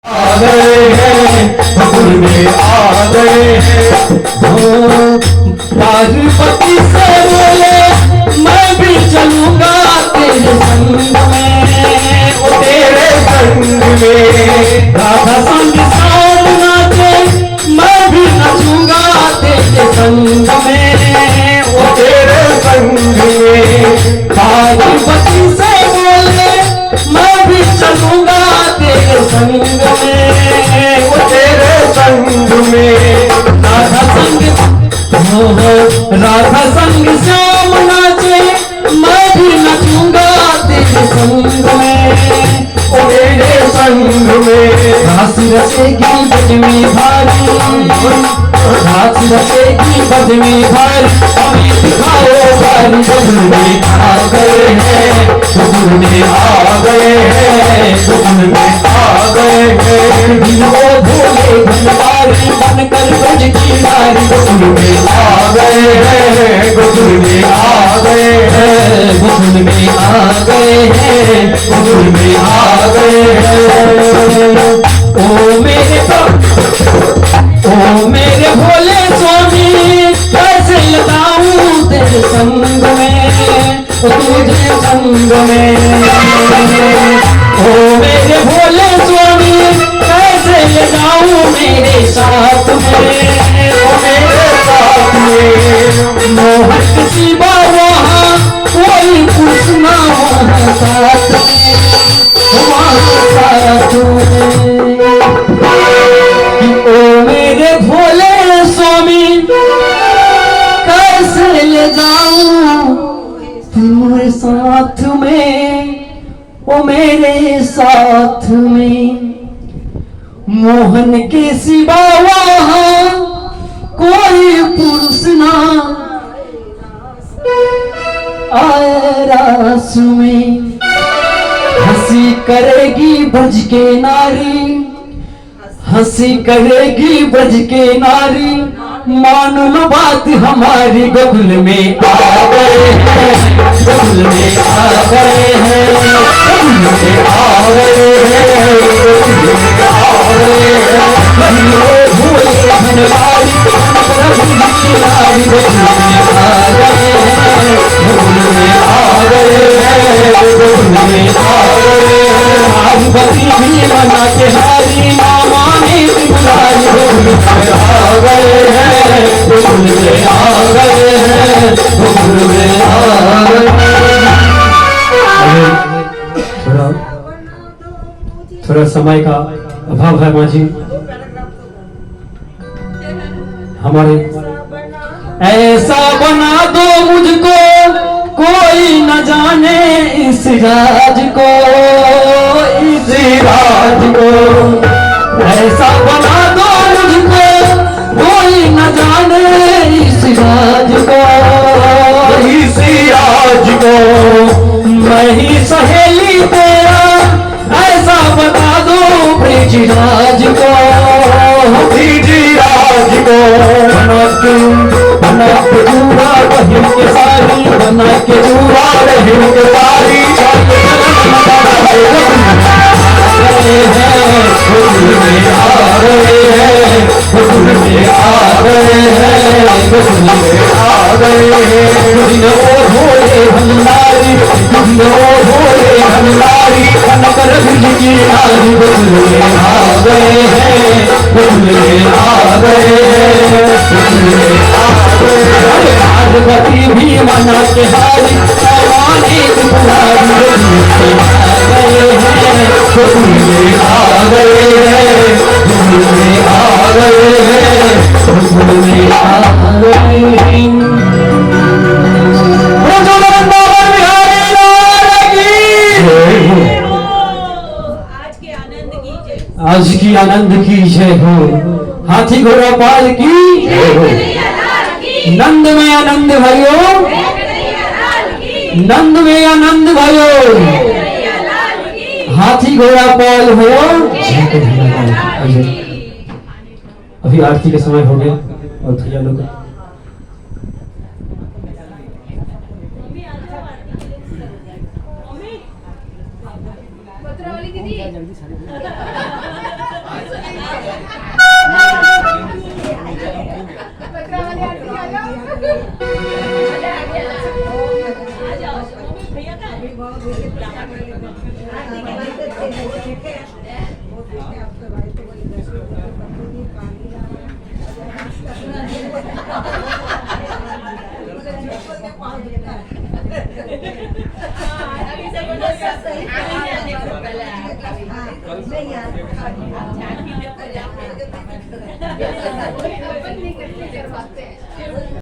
आ गए हैं, गोकुल में आ गए हैं। पार्वती से बोले मैं भी चलूंगा तेरे संग में, ओ तेरे संग में। राधा संग साथ नाचे मैं भी नचूंगा तेरे संग में, ओ तेरे संग में। पार्वती से बोले मैं भी चलूंगा तेरे संग में, वो तेरे संग में। राधा संग राधा संग श्याम नाचे मैं भी नचूंगा तेरे संग में, ओ तेरे संग में। रास रचेगी बजमी भारी, रास रचेगी बजमी भारी, अभी दिखाओ बारी। गोकुल में आ गए हैं, गोकुल में आ गए हैं, गोकुल में आ गए हैं। वो भोले भंडारी बनकर ब्रज की नारी, गोकुल में आ गए हैं, गोकुल में आ गए हैं, गोकुल में आ गए हैं, गोकुल में आ गए हैं। ओ मेरे ओ मेरे भोले स्वामी कैसे लगाऊं तेरे संग में, तुझे संग में। ओ मेरे भोले स्वामी कैसे लगाऊं मेरे साथ में, ओ मेरे साथ में। मोहन शिवा वहाँ कोई पुरुष ना वहाँ साथ में, वहाँ साथ में। ओ मेरे भोले स्वामी कैसे ले जाऊं तुम्हारे साथ में, ओ मेरे साथ में। मोहन के सिवा वहाँ कोई पुरुष ना आए रास में। हंसी करेगी ब्रज के नारी, हंसी करेगी ब्रज के नारी, मान लो बात हमारी। गोकुल में आ गए हैं, गोकुल में आ गए हैं, गोकुल में आ गए हैं, गोकुल में आ गए हैं। भोले भंडारी बनकर ब्रज की नारी, गोकुल में आ गए हैं, गोकुल में आ गए हैं, गोकुल में आ गए हैं। पार्वती भी मना के हारी मामा ने बुलाई, गोकुल में आ गए हैं, गोकुल में आ गए हैं, गोकुल में आ गए। थोड़ा समय का अभाव है माँ जी हमारे। ऐसा बना दो मुझको कोई न जाने इस राज को, इस राज को। ऐसा बना दो मुझको कोई न जाने इस राज को, इस राज को। मैं ही सहेली तेरा ऐसा बता दो ब्रिजराज को, ब्रिजराज को। बना के दूरा बहिन के सारी, बना के दूरा बहिन के सारी। गोकुल में आ गए हैं, गोकुल में आ गए हैं, गोकुल में आ गए हैं। ओ भोले भंडारी, ओ भोले भंडारी बनकर ब्रज की नारी, गोकुल में आ गए हैं, गोकुल में आ गए हैं, गोकुल में आ गए हैं। पार्वती भी मना के हारी माने बुलारी, गोकुल में आ गए हैं, गोकुल में आ गए हैं, गोकुल में आ गए हैं, गोकुल में आ गए हैं। आज की आनंद की जय हो, हाथी घोड़ा पाल की जय हो। नंद में आनंद भयो, नंद में आनंद भयो, हाथी घोड़ा पाल हो। अभी आरती का समय हो गया और भैया लोग पत्रावली दीदी आपण नाही करते